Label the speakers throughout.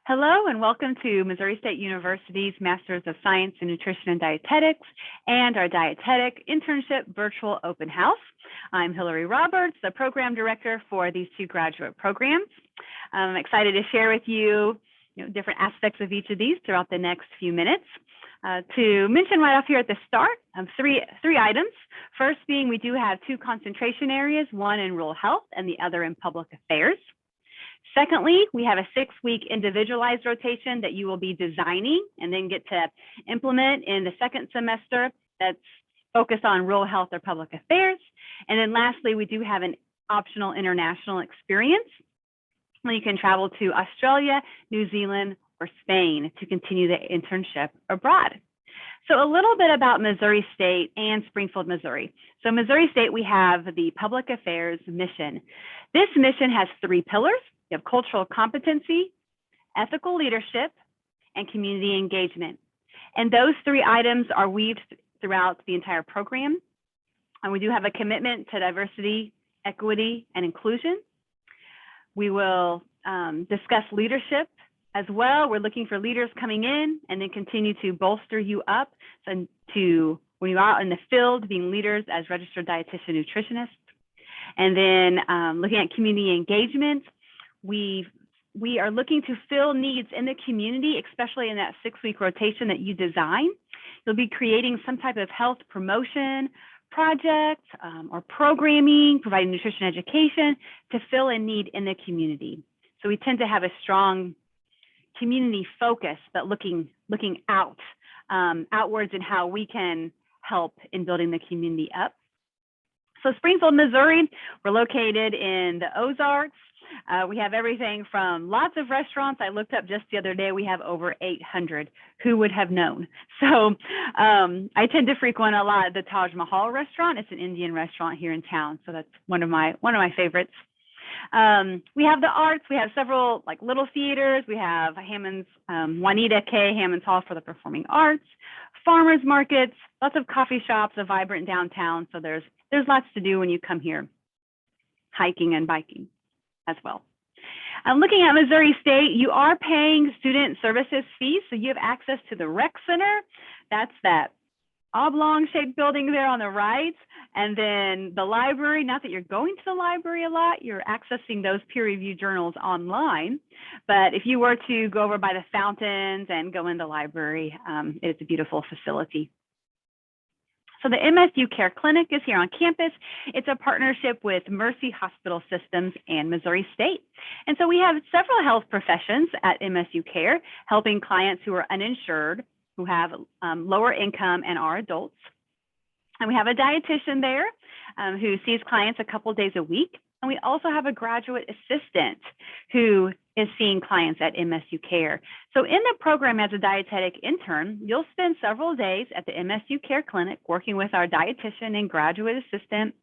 Speaker 1: Hello and welcome to Missouri State University's Masters of Science in Nutrition and Dietetics and our Dietetic Internship Virtual Open House. I'm Hillary Roberts, the Program Director for these two graduate programs. I'm excited to share with you, different aspects of each of these throughout the next few minutes. To mention right off here at the start, three items. First being we do have two concentration areas, one in rural health and the other in public affairs. Secondly, we have a 6-week individualized rotation that you will be designing and then get to implement in the second semester that's focused on rural health or public affairs. And then lastly, we do have an optional international experience where you can travel to Australia, New Zealand, or Spain to continue the internship abroad. So a little bit about Missouri State and Springfield, Missouri. So Missouri State, we have the public affairs mission. This mission has 3 pillars. You have cultural competency, ethical leadership, and community engagement. And those 3 items are weaved throughout the entire program. And we do have a commitment to diversity, equity, and inclusion. We will discuss leadership as well. We're looking for leaders coming in and then continue to bolster you up to when you are out in the field being leaders as registered dietitian nutritionists. And then looking at community engagement, we are looking to fill needs in the community, especially in that 6-week rotation that you design. You'll be creating some type of health promotion project or programming, providing nutrition education to fill a need in the community. So we tend to have a strong community focus, but looking out, outwards in how we can help in building the community up. So Springfield, Missouri, we're located in the Ozarks. We have everything from lots of restaurants. I looked up just the other day, we have over 800. Who would have known? So I tend to frequent a lot of the Taj Mahal restaurant. It's an Indian restaurant here in town. So that's one of my favorites. We have the arts. We have several little theaters. We have Hammond's, Juanita K. Hammond's Hall for the Performing Arts, farmers markets, lots of coffee shops, a vibrant downtown. So there's lots to do when you come here, hiking and biking as well. Looking at Missouri State, you are paying student services fees, so you have access to the rec center. That's that oblong-shaped building there on the right, and then the library. Not that you're going to the library a lot, you're accessing those peer-reviewed journals online, but if you were to go over by the fountains and go in the library, it's a beautiful facility. So the MSU Care Clinic is here on campus. It's a partnership with Mercy Hospital Systems and Missouri State. And so we have several health professions at MSU Care, helping clients who are uninsured, who have lower income and are adults. And we have a dietitian there who sees clients a couple days a week. And we also have a graduate assistant who is seeing clients at MSU Care. So in the program as a dietetic intern, you'll spend several days at the MSU Care Clinic working with our dietitian and graduate assistant,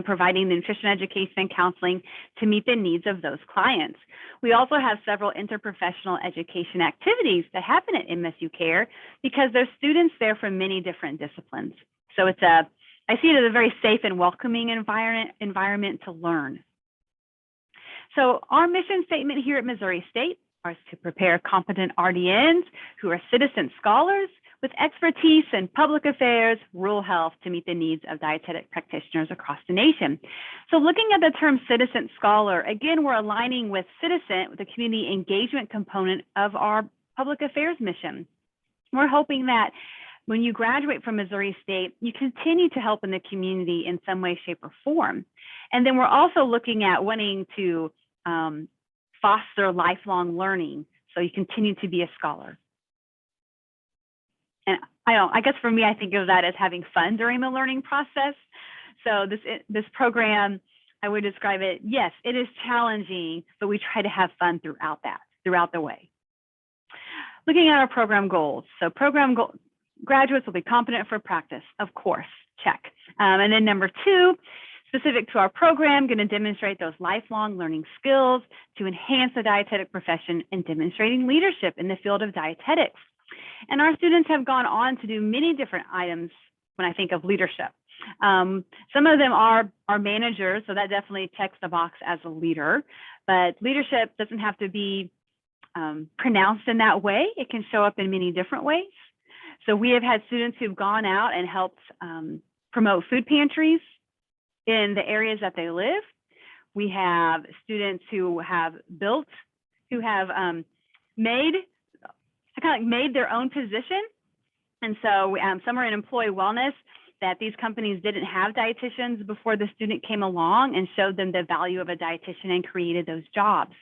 Speaker 1: providing the nutrition education and counseling to meet the needs of those clients. We also have several interprofessional education activities that happen at MSU Care because there's students there from many different disciplines. So I see it as a very safe and welcoming environment to learn. So our mission statement here at Missouri State is to prepare competent RDNs who are citizen scholars with expertise in public affairs, rural health to meet the needs of dietetic practitioners across the nation. So looking at the term citizen scholar, again, we're aligning with citizen with the community engagement component of our public affairs mission. We're hoping that when you graduate from Missouri State, you continue to help in the community in some way, shape, or form. And then we're also looking at wanting to foster lifelong learning, so you continue to be a scholar. And I guess for me, I think of that as having fun during the learning process. So this program, I would describe it, yes, it is challenging, but we try to have fun throughout the way. Looking at our program goals. So graduates will be competent for practice, of course, check. And then number 2, specific to our program, going to demonstrate those lifelong learning skills to enhance the dietetic profession and demonstrating leadership in the field of dietetics. And our students have gone on to do many different items when I think of leadership. Some of them are managers, so that definitely checks the box as a leader, but leadership doesn't have to be pronounced in that way. It can show up in many different ways. So we have had students who've gone out and helped promote food pantries in the areas that they live. We have students who have made their own position. And so some are in employee wellness, that these companies didn't have dietitians before the student came along and showed them the value of a dietitian and created those jobs.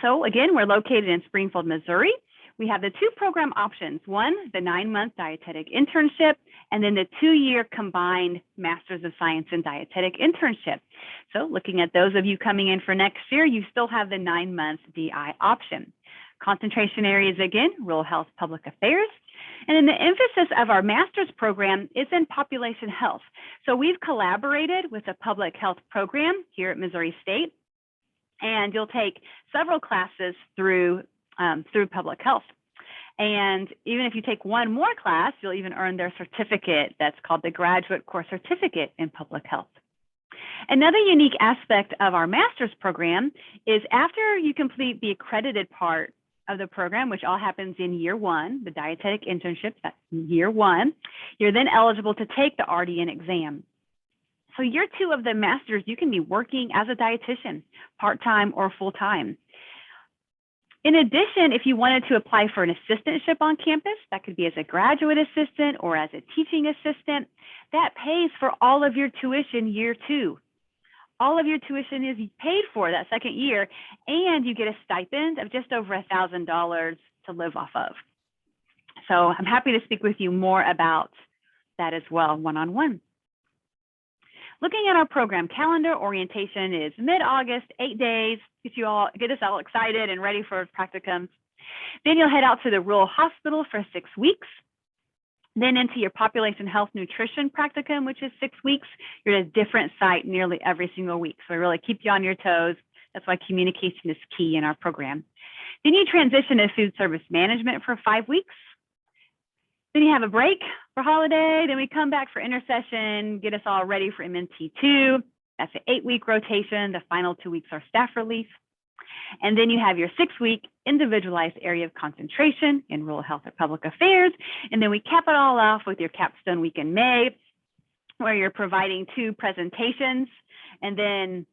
Speaker 1: So again, we're located in Springfield, Missouri. We have the two program options. One, the 9-month dietetic internship, and then the 2-year combined Master's of Science in Dietetic Internship. So looking at those of you coming in for next year, you still have the 9-month DI option. Concentration areas, again, rural health, public affairs. And then the emphasis of our master's program is in population health. So we've collaborated with a public health program here at Missouri State, and you'll take several classes through public health. And even if you take one more class, you'll even earn their certificate that's called the Graduate Course Certificate in Public Health. Another unique aspect of our master's program is after you complete the accredited part of the program, which all happens in year 1, the dietetic internship, that's year 1, you're then eligible to take the RDN exam. So year 2 of the master's, you can be working as a dietitian, part-time or full-time. In addition, if you wanted to apply for an assistantship on campus, that could be as a graduate assistant or as a teaching assistant, that pays for all of your tuition year 2. All of your tuition is paid for that second year, and you get a stipend of just over $1,000 to live off of. So I'm happy to speak with you more about that as well, one-on-one. Looking at our program calendar, orientation is mid-August, 8 days, get us all excited and ready for practicums. Then you'll head out to the rural hospital for 6 weeks. Then into your population health nutrition practicum, which is 6 weeks. You're at a different site nearly every single week. So we really keep you on your toes. That's why communication is key in our program. Then you transition to food service management for 5 weeks. Then you have a break for holiday. Then we come back for intersession, get us all ready for MNT2. That's an 8-week rotation. The final 2 weeks are staff relief. And then you have your 6-week individualized area of concentration in rural health or public affairs. And then we cap it all off with your capstone week in May, where you're providing 2 presentations. And then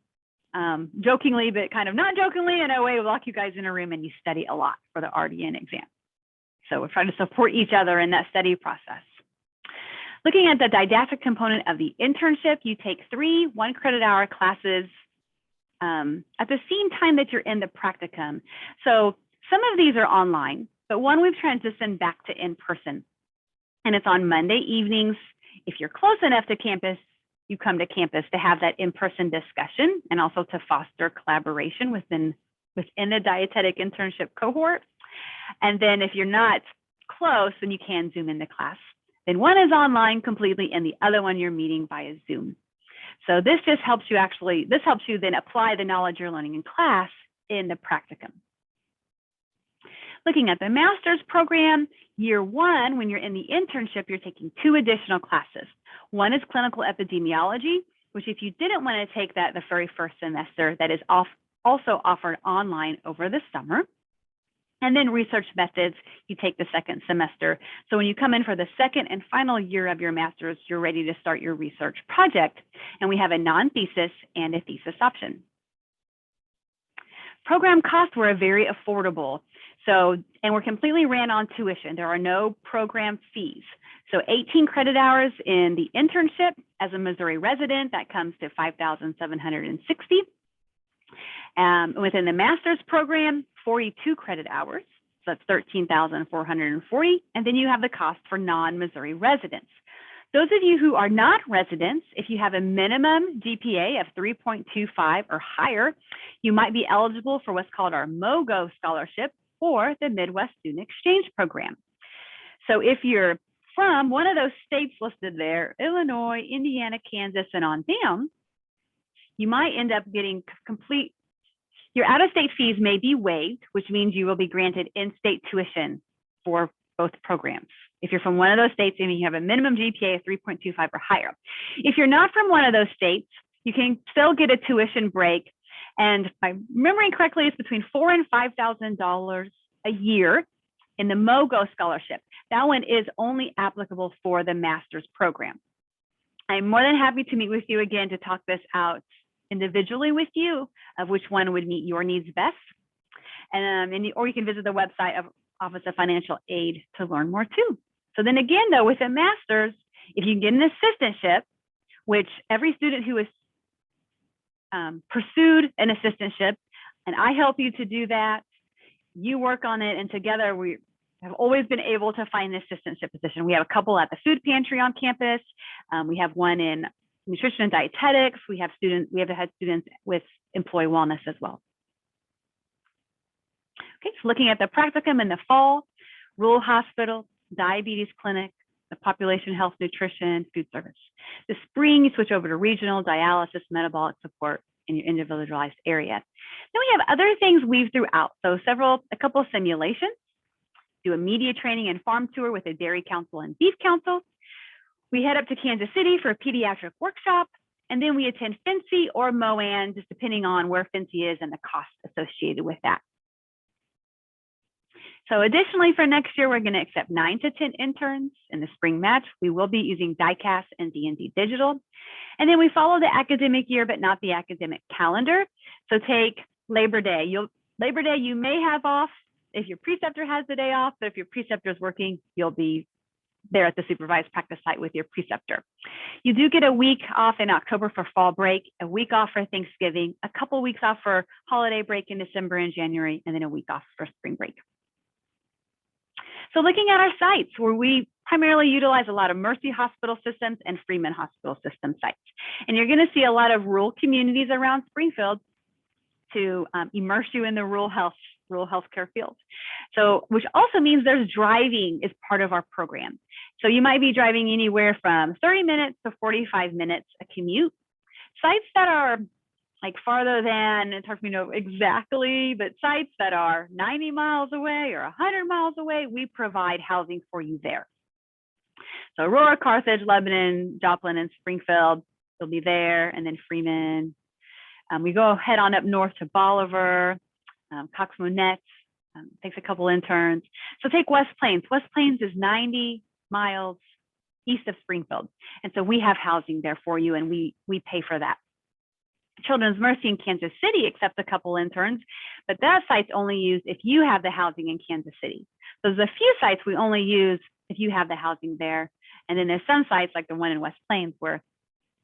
Speaker 1: jokingly, but kind of not jokingly, in a way, we lock you guys in a room and you study a lot for the RDN exam. So we're trying to support each other in that study process. Looking at the didactic component of the internship, you take 3 1-credit-hour classes at the same time that you're in the practicum. So some of these are online, but one we've transitioned back to in-person. And it's on Monday evenings. If you're close enough to campus, you come to campus to have that in-person discussion and also to foster collaboration within the dietetic internship cohort. And then if you're not close, then you can Zoom into class. Then one is online completely and the other one you're meeting via Zoom. So this just helps you then apply the knowledge you're learning in class in the practicum. Looking at the master's program, year 1, when you're in the internship, you're taking 2 additional classes. One is clinical epidemiology, which if you didn't want to take that the very first semester, that is also offered online over the summer. And then research methods, you take the second semester. So when you come in for the second and final year of your master's, you're ready to start your research project. And we have a non-thesis and a thesis option. Program costs were very affordable. So, and we're completely ran on tuition. There are no program fees. So 18 credit hours in the internship as a Missouri resident, that comes to $5,760. Within the master's program, 42 credit hours, so that's $13,440. And then you have the cost for non-Missouri residents. Those of you who are not residents, if you have a minimum GPA of 3.25 or higher, you might be eligible for what's called our MOGO scholarship or the Midwest Student Exchange Program. So if you're from one of those states listed there, Illinois, Indiana, Kansas, and on down, you might end up getting your out-of-state fees may be waived, which means you will be granted in-state tuition for both programs. If you're from one of those states and you have a minimum GPA of 3.25 or higher. If you're not from one of those states, you can still get a tuition break And if I'm remembering correctly, it's between $4,000 and $5,000 a year in the MOGO scholarship. That one is only applicable for the master's program. I'm more than happy to meet with you again to talk this out individually with you of which one would meet your needs best. Or you can visit the website of Office of Financial Aid to learn more too. So then again, though, with a master's, if you can get an assistantship, which every student who has pursued an assistantship, and I help you to do that, you work on it, and together we have always been able to find an assistantship position. We have a couple at the food pantry on campus. We have one in nutrition and dietetics. We have had students with employee wellness as well. Okay, so looking at the practicum in the fall, rural hospital, diabetes clinic, the population health, nutrition, food service. The spring, you switch over to regional, dialysis, metabolic support in your individualized area. Then we have other things weaved throughout. So a couple of simulations, do a media training and farm tour with a dairy council and beef council. We head up to Kansas City for a pediatric workshop, and then we attend FNCE or MOAN, just depending on where FNCE is and the cost associated with that. So additionally, for next year, we're going to accept 9 to 10 interns in the spring match. We will be using DICAS and D&D Digital. And then we follow the academic year, but not the academic calendar. So take Labor Day. Labor Day, you may have off if your preceptor has the day off, but if your preceptor is working, you'll be there at the supervised practice site with your preceptor. You do get a week off in October for fall break, a week off for Thanksgiving, a couple weeks off for holiday break in December and January, and then a week off for spring break. So looking at our sites, where we primarily utilize a lot of Mercy Hospital Systems and Freeman Hospital System sites. And you're going to see a lot of rural communities around Springfield to immerse you in the rural healthcare field. So, which also means there's driving is part of our program. So you might be driving anywhere from 30 minutes to 45 minutes a commute. Sites that are like farther than, it's hard for me to know exactly, but sites that are 90 miles away or 100 miles away, we provide housing for you there. So Aurora, Carthage, Lebanon, Joplin, and Springfield, they'll be there, and then Freeman. We go head on up north to Bolivar, Cox Monette, takes a couple interns. So take West Plains. West Plains is 90 miles east of Springfield. And so we have housing there for you, and we pay for that. Children's Mercy in Kansas City accepts a couple interns, but that site's only used if you have the housing in Kansas City. So there's a few sites we only use if you have the housing there. And then there's some sites like the one in West Plains where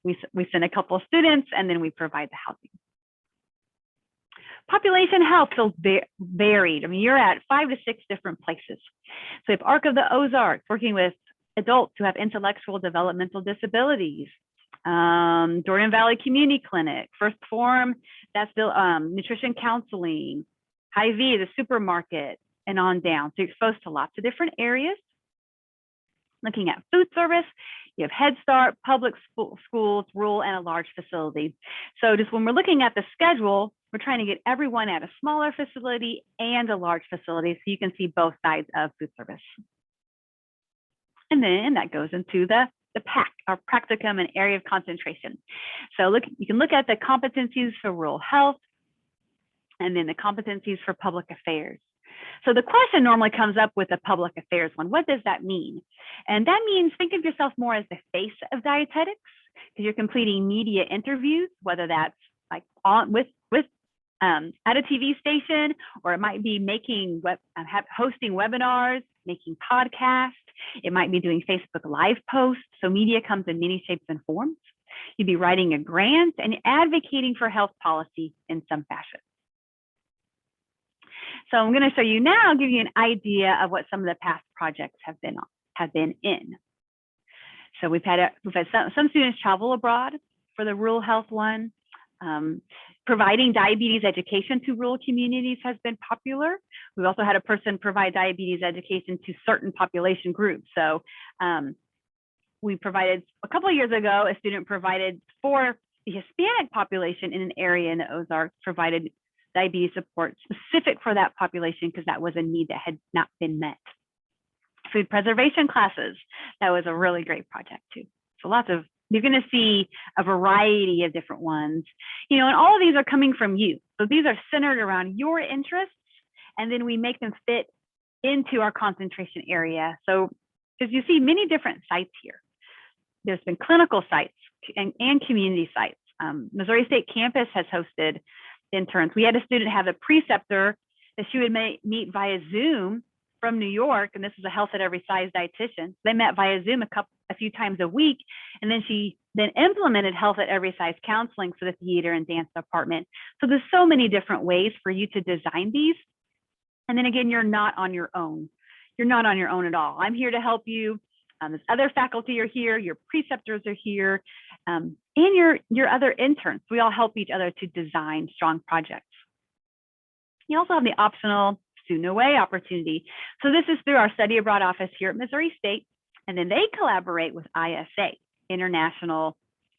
Speaker 1: we send a couple of students and then we provide the housing. Population health feels varied. I mean, you're at 5 to 6 different places. So we have Arc of the Ozarks working with adults who have intellectual developmental disabilities. Jordan Valley Community Clinic, First Form, that's still nutrition counseling, Hy-Vee, the supermarket, and on down. So you're exposed to lots of different areas. Looking at food service, you have Head Start, public schools, rural, and a large facility. So just when we're looking at the schedule, we're trying to get everyone at a smaller facility and a large facility so you can see both sides of food service. And then that goes into the PAC, our practicum and area of concentration. So you can look at the competencies for rural health and then the competencies for public affairs. So the question normally comes up with the public affairs one. What does that mean? And that means think of yourself more as the face of dietetics, because you're completing media interviews, whether that's like at a TV station, or it might be hosting webinars, making podcasts. It might be doing Facebook Live posts. So media comes in many shapes and forms. You'd be writing a grant and advocating for health policy in some fashion. So I'm going to show you now, give you an idea of what some of the past projects have been in. So we've had some students travel abroad for the rural health one. Providing diabetes education to rural communities has been popular. We've also had a person provide diabetes education to certain population groups. So we provided, a couple of years ago, a student provided for the Hispanic population in an area in the Ozarks, provided diabetes support specific for that population because that was a need that had not been met. Food preservation classes, that was a really great project too. So lots of You're going to see a variety of different ones, and all of these are coming from you. So these are centered around your interests, and then we make them fit into our concentration area. So, because you see many different sites here. There's been clinical sites and community sites. Missouri State campus has hosted interns. We had a student have a preceptor that she would meet via Zoom from New York, and this is a health at every size dietitian. They met via Zoom a few times a week, and then she implemented health at every size counseling for the theater and dance department. So there's so many different ways for you to design these. And then again, you're not on your own. You're not on your own at all. I'm here to help you. There's other faculty are here, your preceptors are here, and your other interns. We all help each other to design strong projects. You also have the optional student away opportunity. So this is through our study abroad office here at Missouri State, and then they collaborate with ISA, International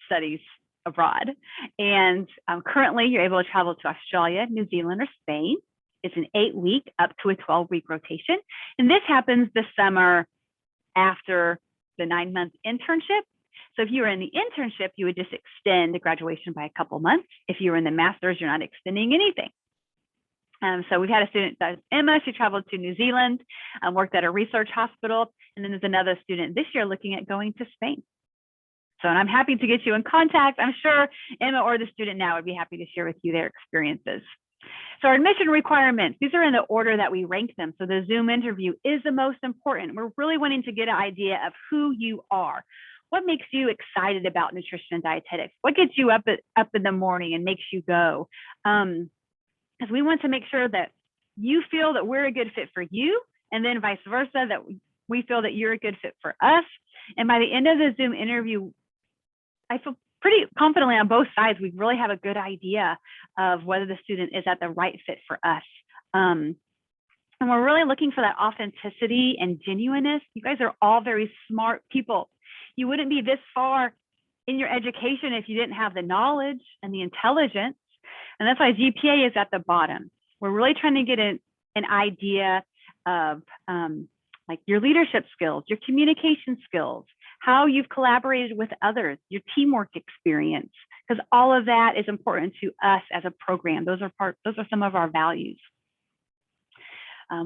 Speaker 1: Studies Abroad. And currently you're able to travel to Australia, New Zealand, or Spain. It's an 8-week up to a 12-week rotation. And this happens this summer after the 9-month internship. So if you were in the internship, you would just extend the graduation by a couple months. If you were in the master's, you're not extending anything. So we've had a student, Emma, she traveled to New Zealand, worked at a research hospital. And then there's another student this year looking at going to Spain. So, and I'm happy to get you in contact. I'm sure Emma or the student now would be happy to share with you their experiences. So our admission requirements, these are in the order that we rank them. So the Zoom interview is the most important. We're really wanting to get an idea of who you are. What makes you excited about nutrition and dietetics? What gets you up in the morning and makes you go? Because we want to make sure that you feel that we're a good fit for you, and then vice versa, that we feel that you're a good fit for us. And by the end of the Zoom interview, I feel pretty confidently on both sides, we really have a good idea of whether the student is at the right fit for us. And we're really looking for that authenticity and genuineness. You guys are all very smart people. You wouldn't be this far in your education if you didn't have the knowledge and the intelligence. And that's why GPA is at the bottom. We're really trying to get an idea of like your leadership skills, your communication skills, how you've collaborated with others, your teamwork experience, because all of that is important to us as a program. Those are some of our values.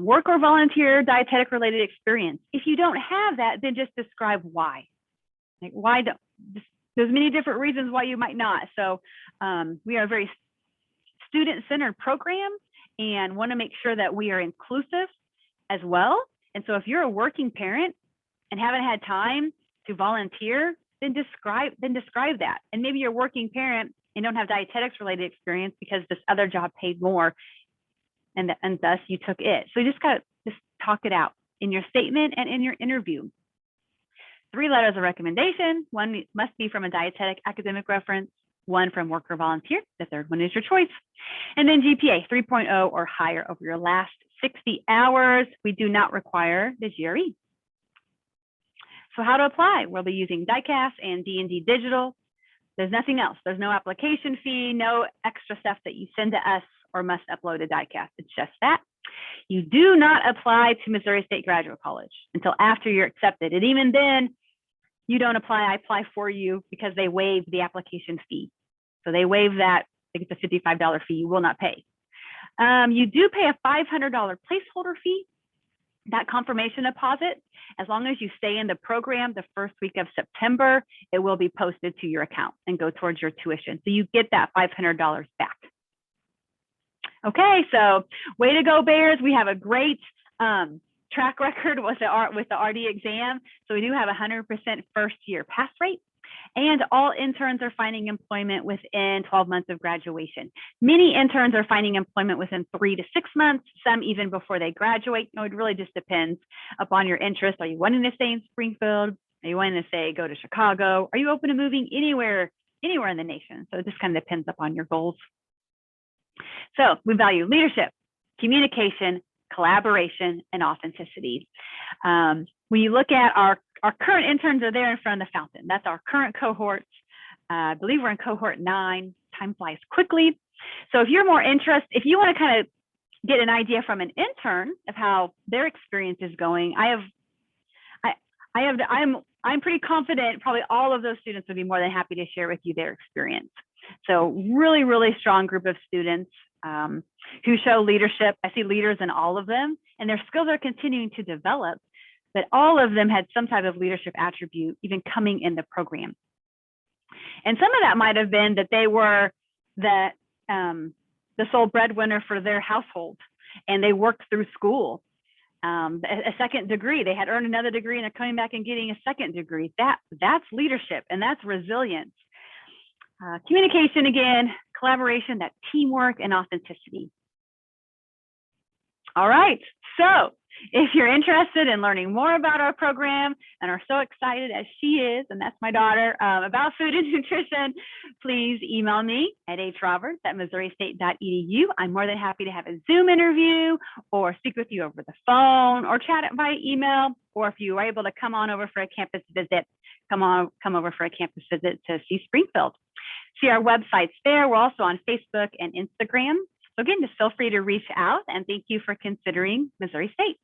Speaker 1: Work or volunteer dietetic related experience. If you don't have that, then just describe why. Like why don't, there's many different reasons why you might not. So we are a very student-centered program and want to make sure that we are inclusive as well. And so if you're a working parent and haven't had time to volunteer, then describe that. And maybe you're a working parent and don't have dietetics related experience because this other job paid more and thus you took it. So you just gotta just talk it out in your statement and in your interview. 3 letters of recommendation. 1 must be from a dietetic academic reference, 1 from work or volunteer. The 3rd one is your choice. And then GPA 3.0 or higher over your last 60 hours. We do not require the GRE. So how to apply? We'll be using DICAS and D&D Digital. There's nothing else. There's no application fee, no extra stuff that you send to us or must upload to DICAS. It's just that. You do not apply to Missouri State Graduate College until after you're accepted. And even then, you don't apply. I apply for you because they waive the application fee. So they waive that. I think it's a $55 fee you will not pay. You do pay a $500 placeholder fee. That confirmation deposit, as long as you stay in the program the first week of September, it will be posted to your account and go towards your tuition. So you get that $500 back. Okay, so way to go, Bears. We have a great track record with the RD exam. So we do have a 100% first year pass rate. And all interns are finding employment within 12 months of graduation. Many interns are finding employment within 3 to 6 months, some even before they graduate. It really just depends upon your interest. Are you wanting to stay in Springfield? Are you wanting to say go to Chicago? Are you open to moving anywhere in the nation? So it just kind of depends upon your goals. So we value leadership, communication, collaboration, and authenticity. When you look at our current interns are there in front of the fountain. That's our current cohorts. I believe we're in cohort 9. Time flies quickly. So if you're more interested, if you want to kind of get an idea from an intern of how their experience is going, I'm I'm pretty confident probably all of those students would be more than happy to share with you their experience. So really, really strong group of students who show leadership. I see leaders in all of them, and their skills are continuing to develop, but all of them had some type of leadership attribute even coming in the program. And some of that might have been that they were the sole breadwinner for their household, and they worked through school. A second degree, they had earned another degree and are coming back and getting a second degree. That's leadership, and that's resilience. Communication again, collaboration, that teamwork and authenticity. All right, so if you're interested in learning more about our program and are so excited as she is, and that's my daughter, about food and nutrition, please email me at hroberts@missouristate.edu. I'm more than happy to have a Zoom interview or speak with you over the phone or chat it by email, or if you are able to come on over for a campus visit, come over for a campus visit to see Springfield. See our websites there. We're also on Facebook and Instagram. So again, just feel free to reach out, and thank you for considering Missouri State.